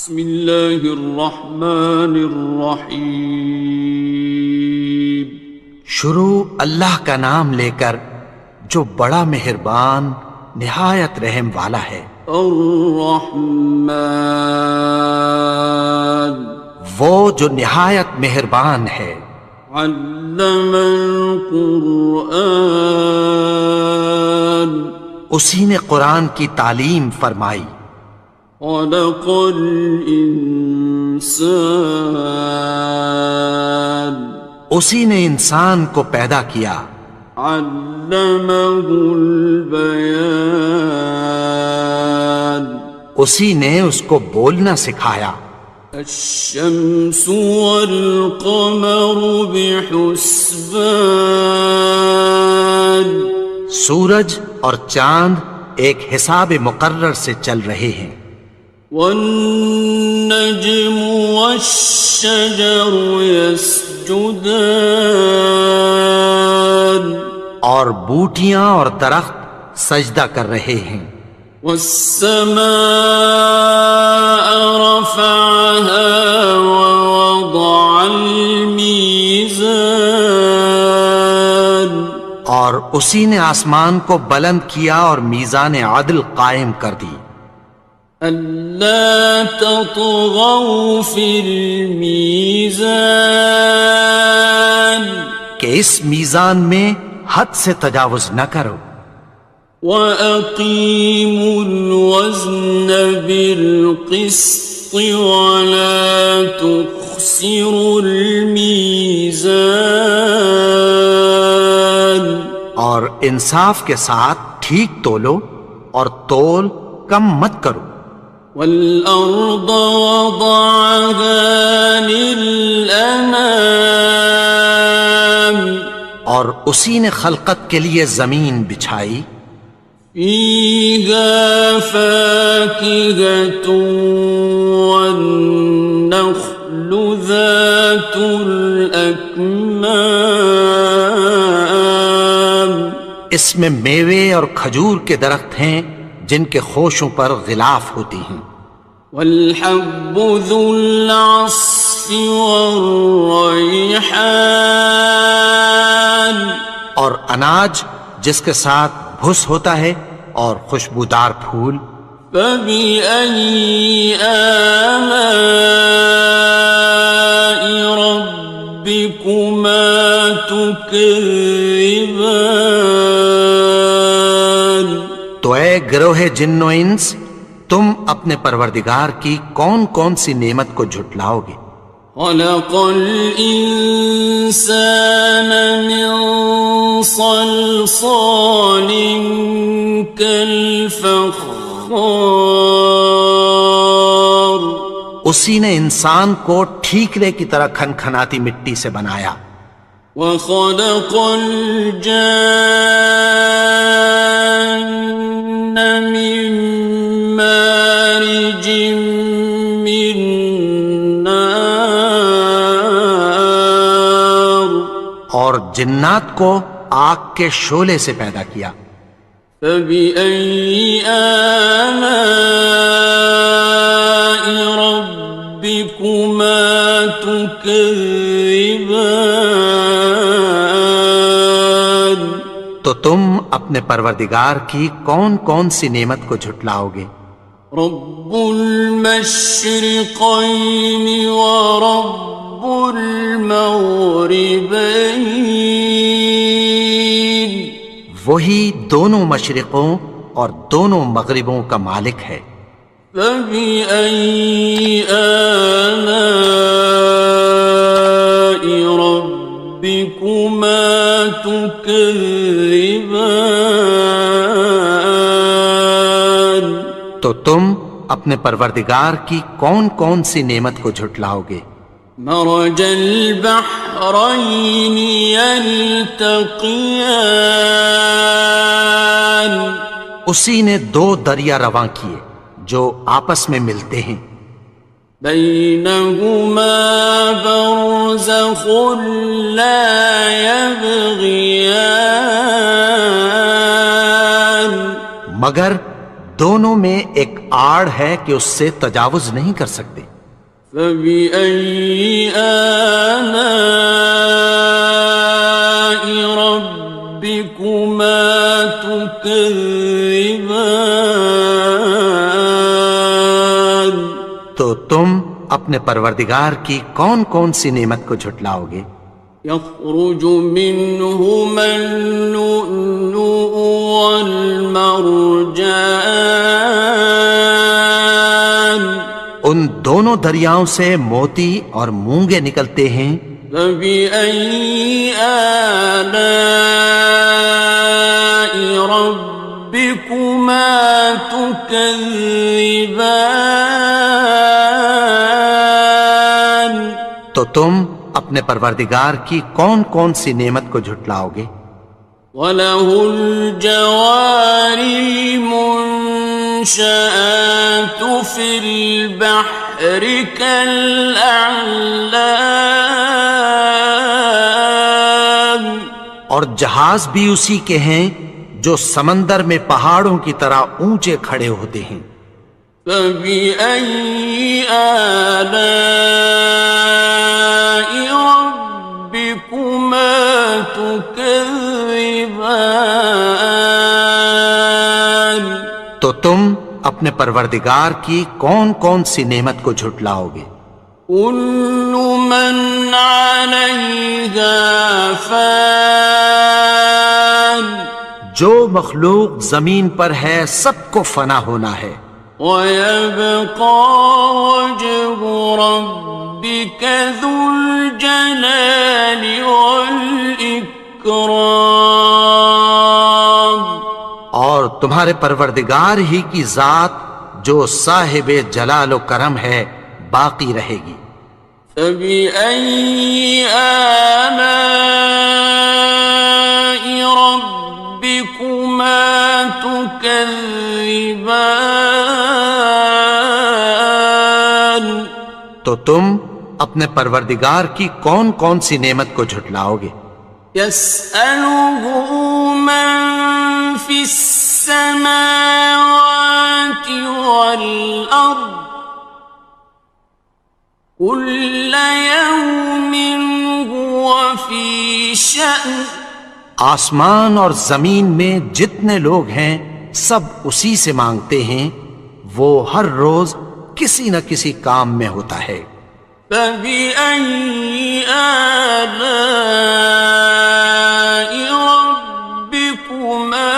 بسم اللہ الرحمن الرحیم۔ شروع اللہ کا نام لے کر جو بڑا مہربان نہایت رحم والا ہے۔ الرحمن، وہ جو نہایت مہربان ہے۔ علم القرآن، اسی نے قرآن کی تعلیم فرمائی۔ خلق الانسان، اسی نے انسان کو پیدا کیا۔ علمہ البیان، اسی نے اس کو بولنا سکھایا۔ الشمس والقمر بحسبان، سورج اور چاند ایک حساب مقرر سے چل رہے ہیں۔ والنجم والشجر يسجدان، اور بوٹیاں اور درخت سجدہ کر رہے ہیں۔ والسماء رفعها ووضع الميزان، اور اسی نے آسمان کو بلند کیا اور میزان عدل قائم کر دی۔ ألا تطغوا في الميزان، کہ اس میزان میں حد سے تجاوز نہ کرو۔ وَأَقِيمُوا الْوَزْنَ بِالْقِسْطِ وَلَا تُخْسِرُوا الْمِيزَانَ، اور انصاف کے ساتھ ٹھیک تولو اور تول کم مت کرو۔ وَالْأَرْضَ وَضَعَهَا لِلْأَنَامِ، اور اسی نے خلقت کے لیے زمین بچھائی۔ فِيهَا فَاكِهَةٌ وَالنَّخْلُ ذَاتُ الْأَكْمَامِ، اس میں میوے اور کھجور کے درخت ہیں جن کے خوشوں پر غلاف ہوتی ہیں۔ وَالْحَبُّ ذُو الْعَصْفِ وَالرَّيْحَانِ، اور اناج جس کے ساتھ بھس ہوتا ہے اور خوشبودار پھول۔ فَبِأَيِّ آلَاءِ رَبِّكُمَا تُكَذِّبَانِ، تو اے گروہ جن و انس، تم اپنے پروردگار کی کون کون سی نعمت کو جھٹلاؤ گے؟ خَلَقَ الْإِنسَانَ مِنْ صَلْصَالٍ كَالْفَخَّارِ، اسی نے انسان کو ٹھیکرے کی طرح کھنکھناتی مٹی سے بنایا۔ وَخَلَقَ الْجَانَّ مِن مَّارِجٍ مِّن نَّارٍ، اور جنات کو آگ کے شعلے سے پیدا کیا۔ فَبِأَيِّ آلَاءِ رَبِّكُمَا تُكَذِّبَانِ، تو تم اپنے پروردگار کی کون کون سی نعمت کو جھٹلاؤ گے؟ رب المشرقین ورب المغربین، وہی دونوں مشرقوں اور دونوں مغربوں کا مالک ہے۔ فَبِأَيِّ آلَاءِ رَبِّكُمَا تُكَذِّبَانِ، تو تم اپنے پروردگار کی کون کون سی نعمت کو جھٹلاؤ گے؟ مرج البحرین یلتقیان، اسی نے دو دریا رواں کیے جو آپس میں ملتے ہیں۔ بینہما برزخ لا یبغیان، مگر دونوں میں ایک آڑ ہے کہ اس سے تجاوز نہیں کر سکتے۔ فبأي آلاء ربكما تكذبان؟ تو تم اپنے پروردگار کی کون کون سی نعمت کو جھٹلاؤ گے؟ يخرج منهما اللؤلؤ والمرجان، ان دونوں دریاؤں سے موتی اور مونگے نکلتے ہیں۔ فبأي آلاء ربكما تكذبان؟ تو تم اپنے پروردگار کی کون کون سی نعمت کو جھٹلاؤ گے؟ وَلَهُ الْجَوَارِ الْمُنشَآتُ فِي الْبَحْرِ كَالْأَعْلَامِ، اور جہاز بھی اسی کے ہیں جو سمندر میں پہاڑوں کی طرح اونچے کھڑے ہوتے ہیں۔ فَبِأَيِّ آلَاءِ رَبِّكُمَا تُكَذِّبَانِ؟ تو تم اپنے پروردگار کی کون کون سی نعمت کو جھٹلاؤ گے؟ كُلُّ مَنْ عَلَيْهَا فَانٍ، جو مخلوق زمین پر ہے سب کو فنا ہونا ہے۔ وَيَبْقَى وَجْهُ رَبِّكَ ذُو الْجَلَالِ وَالْإِكْرَامِ، اور تمہارے پروردگار ہی کی ذات جو صاحب جلال و کرم ہے باقی رہے گی۔ فَبِأَيِّ آلَاءِ رَبِّكُمَا تُكَذِّبَانِ؟ تو تم اپنے پروردگار کی کون کون سی نعمت کو جھٹلاؤ گے؟ يَسْأَلُهُ مَن فِي السَّمَاوَاتِ وَالْأَرْضِ كُلَّ يَوْمٍ هُوَ فِي شَأْنٍ، آسمان اور زمین میں جتنے لوگ ہیں سب اسی سے مانگتے ہیں، وہ ہر روز کسی نہ کسی کام میں ہوتا ہے۔ فَبِأَيِّ آلَاءِ رَبِّكُمَا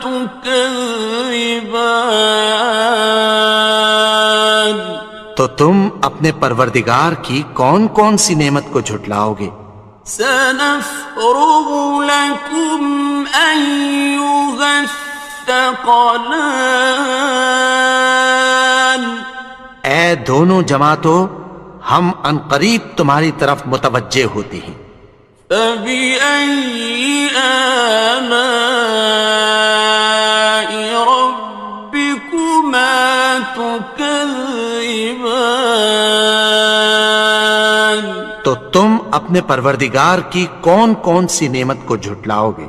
تُكَذِّبَانِ؟ تو تم اپنے پروردگار کی کون کون سی نعمت کو جھٹلاؤ گے؟ سَنَفْرُغُ لَكُمْ أَيُّهَ الثَّقَلَانِ، اے دونوں جماعتوں، ہم عنقریب تمہاری طرف متوجہ ہوتے ہیں۔ فَبِأَيِّ آلَاءِ رَبِّكُمَا تُكَذِّبَانِ؟ تو تم اپنے پروردگار کی کون کون سی نعمت کو جھٹلاؤ گے؟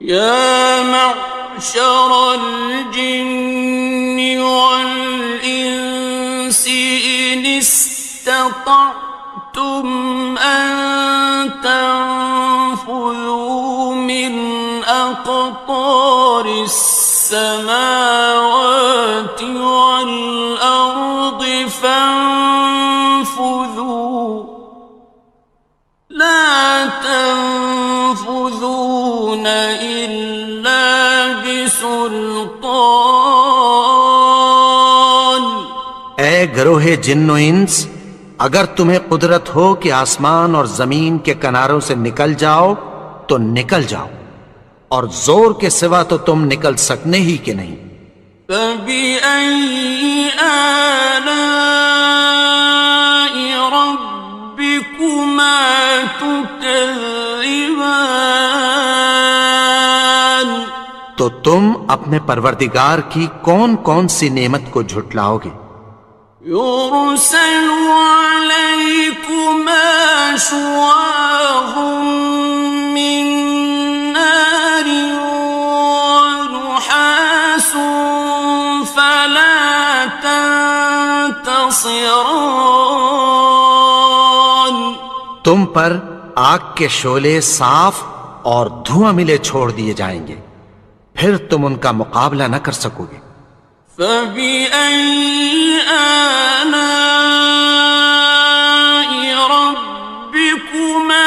يَا مَعْشَرَ الْجِنِّ وَالْإِنسِ إِنِ اسْتَطَعْتُمْ أَن تَنفُذُوا مِنْ أَقْطَارِ السَّمَاوَاتِ وَالْأَرْضِ فَانفُذُوا لَا تَنفُذُونَ إِلَّا بِسُلْطَانٍ۔ اے گروہ جن و انس، اگر تمہیں قدرت ہو کہ آسمان اور زمین کے کناروں سے نکل جاؤ تو نکل جاؤ، اور زور کے سوا تو تم نکل سکنے ہی کہ نہیں۔ فَبِأَيِّ آلَاءِ رَبِّكُمَا تُكَذِّبَانِ؟ تو تم اپنے پروردگار کی کون کون سی نعمت کو جھٹلاؤ گے؟ يُرْسَلُ عَلَيْكُمَا شُوَاظٌ مِّن نَّارٍ وَنُحَاسٌ فَلَا ينتصران تم پر آگ کے شعلے صاف اور دھواں ملے چھوڑ دیے جائیں گے، پھر تم ان کا مقابلہ نہ کر سکو گے۔ فبأي آلاء ربكما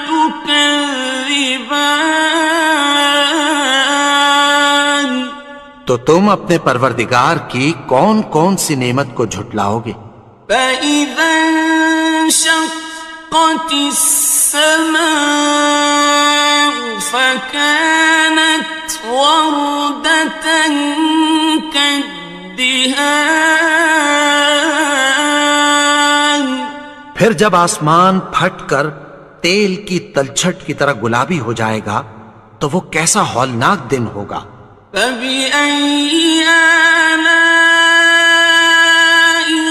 تكذبان تو تم اپنے پروردگار کی کون کون سی نعمت کو جھٹلاؤ گے؟ فإذا انشقت السماء فكانت وردة كالدهان پھر جب آسمان پھٹ کر تیل کی تلچھٹ کی طرح گلابی ہو جائے گا تو وہ کیسا ہولناک دن ہوگا۔ فبأي آلاء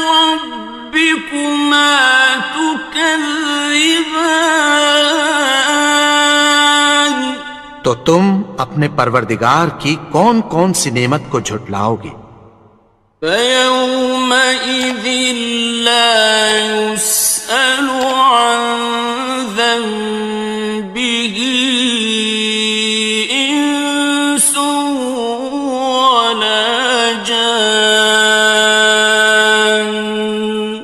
ربكما تكذبان تو تم اپنے پروردگار کی کون کون سی نعمت کو جھٹلاؤ گے؟ فيومئذ لا يسأل عن ذنبه إنس ولا جان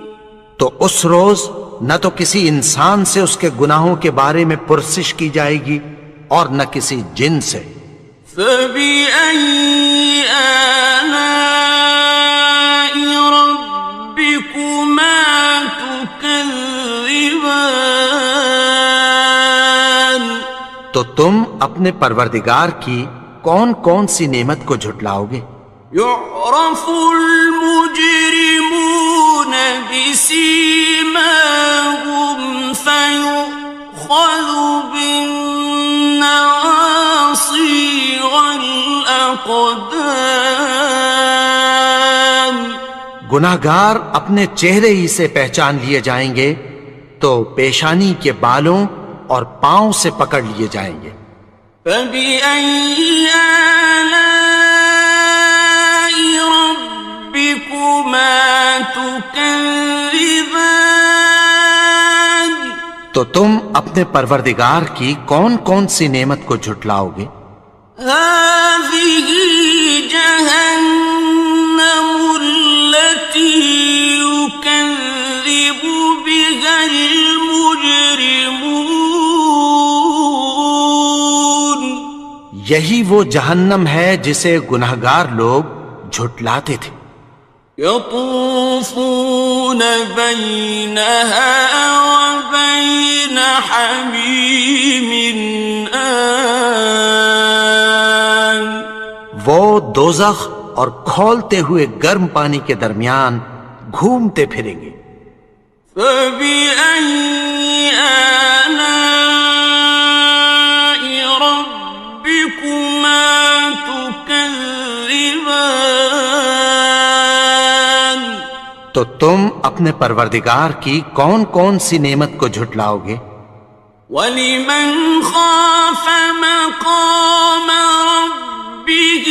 تو اس روز نہ تو کسی انسان سے اس کے گناہوں کے بارے میں پرسش کی جائے گی اور نہ کسی جن سے۔ فبأي آلاء ربكما تكذبان تو تم اپنے پروردگار کی کون کون سی نعمت کو جھٹلاؤ گے؟ يعرف المجرمون بسيماهم فيؤخذ بالنواصي والأقدام گناہگار اپنے چہرے ہی سے پہچان لیے جائیں گے تو پیشانی کے بالوں اور پاؤں سے پکڑ لیے جائیں گے۔ فبأي آلاء ربكما تكذبان تو تم اپنے پروردگار کی کون کون سی نعمت کو جھٹلاؤ گے؟ هذه جهنم التي يكذب بها المجرمون یہی وہ جہنم ہے جسے گناہگار لوگ جھٹلاتے تھے۔ يطوفون بينها وبين حميم آن وہ دوزخ اور کھولتے ہوئے گرم پانی کے درمیان گھومتے پھریں گے۔ فبأي آلاء ربكما تكذبان تو تم اپنے پروردگار کی کون کون سی نعمت کو جھٹلاؤ گے؟ وَلِمَنْ خَافَ مَقَامَ رَبِّهِ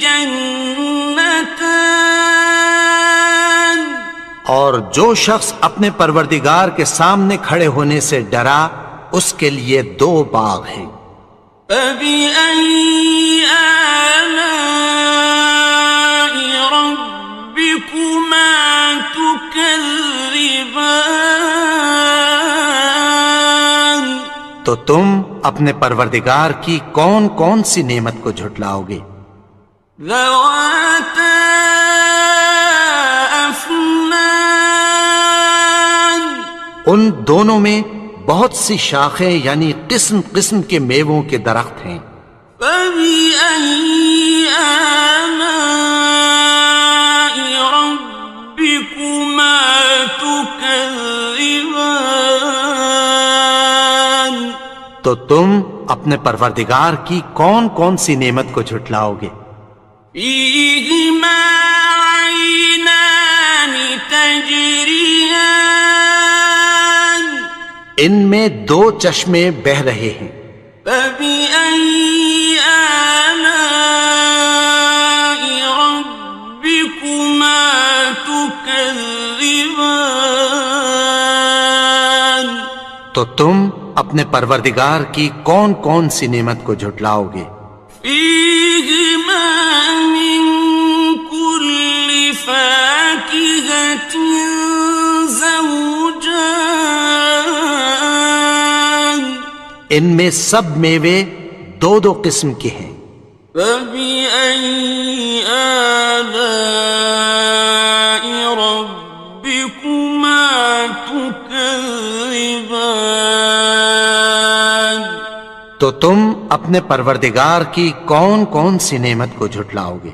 جَنَّتَانِ اور جو شخص اپنے پروردگار کے سامنے کھڑے ہونے سے ڈرا اس کے لیے دو باغ ہیں۔ فَبِأَيِّ آلَاءِ رَبِّكُمَا تُكَذِّبَانِ تو تم اپنے پروردگار کی کون کون سی نعمت کو جھٹلاؤ گے؟ ذَوَاتَا أَفْنَانٍ ان دونوں میں بہت سی شاخیں یعنی قسم قسم کے میووں کے درخت ہیں۔ فَبِأَيِّ آلَاءِ رَبِّكُمَا تُكَذِّبَانِ تو تم اپنے پروردگار کی کون کون سی نعمت کو جھٹلاؤ گے؟ فِيهِمَا عَيْنَانِ تَجْرِيَانِ ان میں دو چشمے بہہ رہے ہیں۔ فَبِأَيِّ آلَاءِ رَبِّكُمَا تُكَذِّبَانِ تو تم اپنے پروردگار کی کون کون سی نعمت کو جھٹلاؤ گے؟ فیہما من کل فاکہۃ زوجان، ان میں سب میوے دو دو قسم کے ہیں۔ فبأي آلاء ربكما تكذبان، تو تم اپنے پروردگار کی کون کون سی نعمت کو جھٹلاؤ گے؟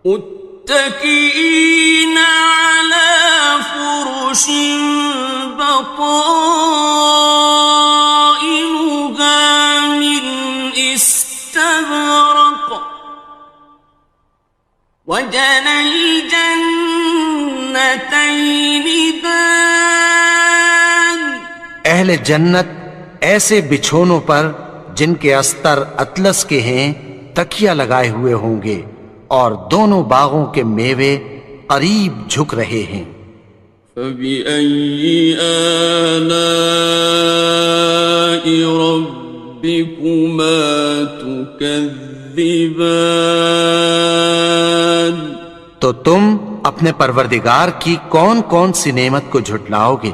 متكئين على فرش بطائنها من استبرق، وجنى الجنتين دان، اہل جنت ایسے بچھونوں پر جن کے استر اطلس کے ہیں تکیہ لگائے ہوئے ہوں گے، اور دونوں باغوں کے میوے قریب جھک رہے ہیں۔ فبأي آلاء ربكما تكذبان، تو تم اپنے پروردگار کی کون کون سی نعمت کو جھٹلاؤ گے؟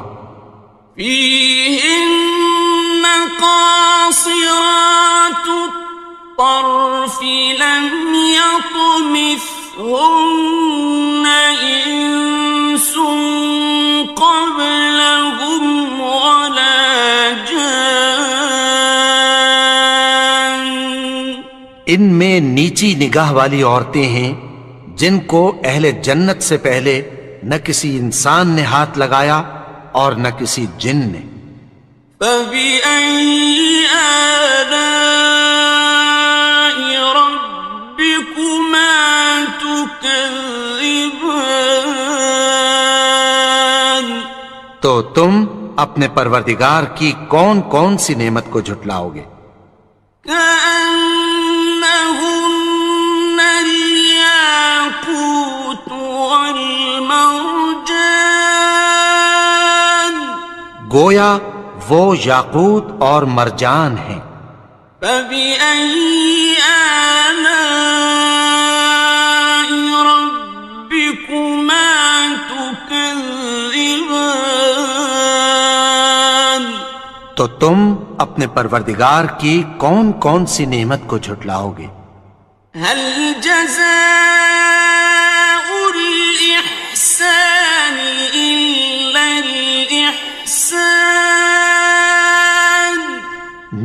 فيهن قاصرات الطرف لم يطمثهن إنس قبلهم ولا جان، ان میں نیچی نگاہ والی عورتیں ہیں جن کو اہل جنت سے پہلے نہ کسی انسان نے ہاتھ لگایا اور نہ کسی جن نے۔ فبأي آلاء ربكما تكذبان، تو تم اپنے پروردگار کی کون کون سی نعمت کو جھٹلاؤ گے؟ كأنهن الياقوت والمرجان، گویا وہ یاقوت اور مرجان ہیں۔ فبأي آلاء ربكما تكذبان، تو تم اپنے پروردگار کی کون کون سی نعمت کو جھٹلاؤ گے؟ هل جزاء الإحسان إلا الإحسان،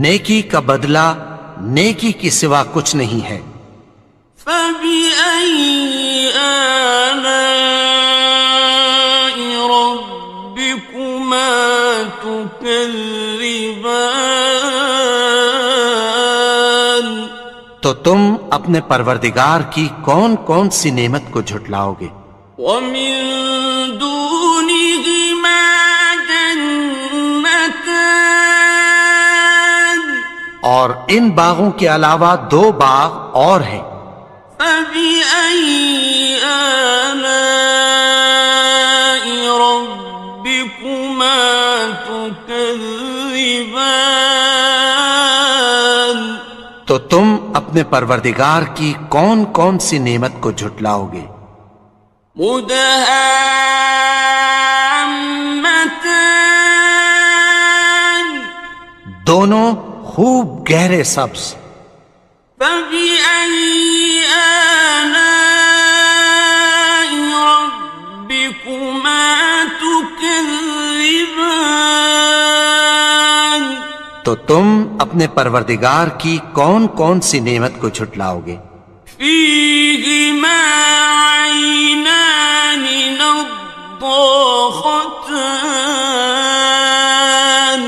نیکی کا بدلہ نیکی کی سوا کچھ نہیں ہے۔ فبأي آلاء ربكما تكذبان، تو تم اپنے پروردگار کی کون کون سی نعمت کو جھٹلاؤ گے؟ ومن دونهما جنتان، اور ان باغوں کے علاوہ دو باغ اور ہیں۔ فبأي آلاء ربكما تكذبان، تو تم اپنے پروردگار کی کون کون سی نعمت کو جھٹلاؤ گے؟ مدهامتان، دونوں خوب گہرے سبز۔ فبأي آلاء ربكما تكذبان، تو تم اپنے پروردگار کی کون کون سی نعمت کو جھٹلاؤ گے؟ فيهما عينان نضاختان،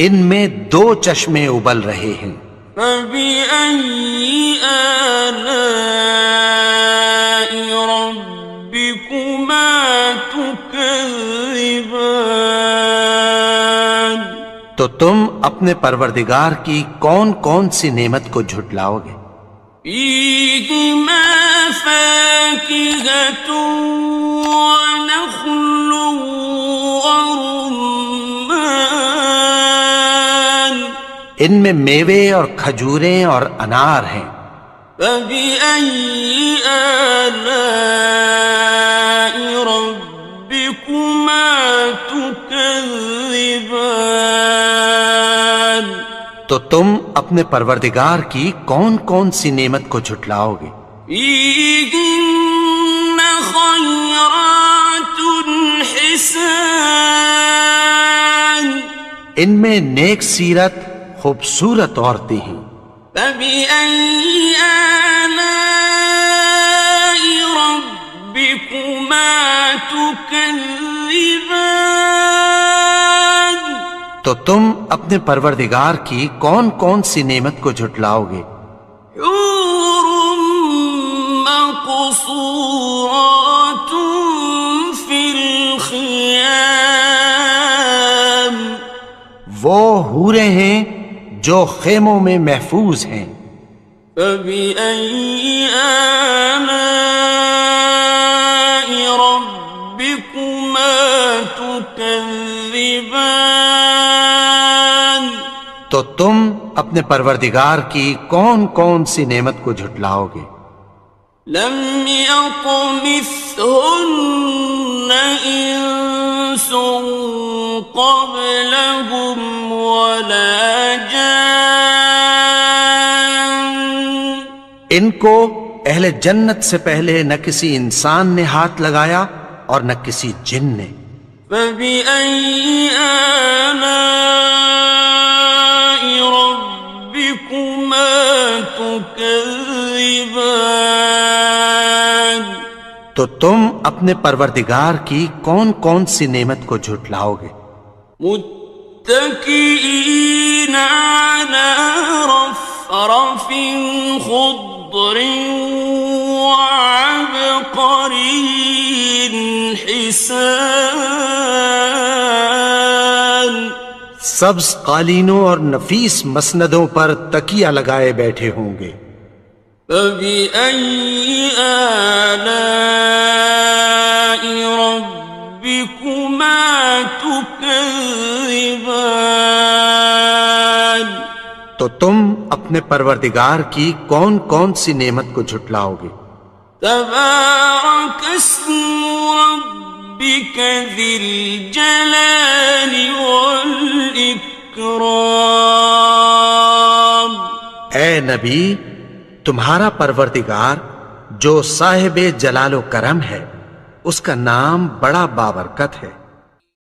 ان میں دو چشمے ابل رہے ہیں۔ فبأي آلاء ربكما تكذبان، تو تم اپنے پروردگار کی کون کون سی نعمت کو جھٹلاؤ گے؟ فيهما فاكهة ونخل ورمان، ان میں میوے اور کھجوریں اور انار ہیں۔ فبأي آلاء ربكما تكذبان؟ تو تم اپنے پروردگار کی کون کون سی نعمت کو جھٹلاؤ گے؟ فيهن خيرات حسان، ان میں نیک سیرت خوبصورت عورتیں ہیں۔ فبأي آلاء ربكما تكذبان؟ تو تم اپنے پروردگار کی کون کون سی نعمت کو جھٹلاؤ گے؟ حور مقصورات في الخيام، وہ حوریں ہیں جو خیموں میں محفوظ ہیں۔ فبأي آلاء ربكما تكذبان؟ تو تم اپنے پروردگار کی کون کون سی نعمت کو جھٹلاؤ گے؟ لم يطمثهن إنس قبلهم ولا جان، ان کو اہل جنت سے پہلے نہ کسی انسان نے ہاتھ لگایا اور نہ کسی جن نے۔ فبأي آلاء ربكما تكذبان؟ تو تم اپنے پروردگار کی کون کون سی نعمت کو جھٹلاؤ گے؟ متكئين على رفرف خضر وعبقري حسان، سبز قالینوں اور نفیس مسندوں پر تکیہ لگائے بیٹھے ہوں گے۔ فبأي آلاء ربكما تكذبان؟ تو تم اپنے پروردگار کی کون کون سی نعمت کو جھٹلاؤ گے؟ تبارك اسم ربك ذي الجلال والإكرام۔ اے نبی، تمہارا پروردگار جو صاحب جلال و کرم ہے، اس کا نام بڑا بابرکت ہے۔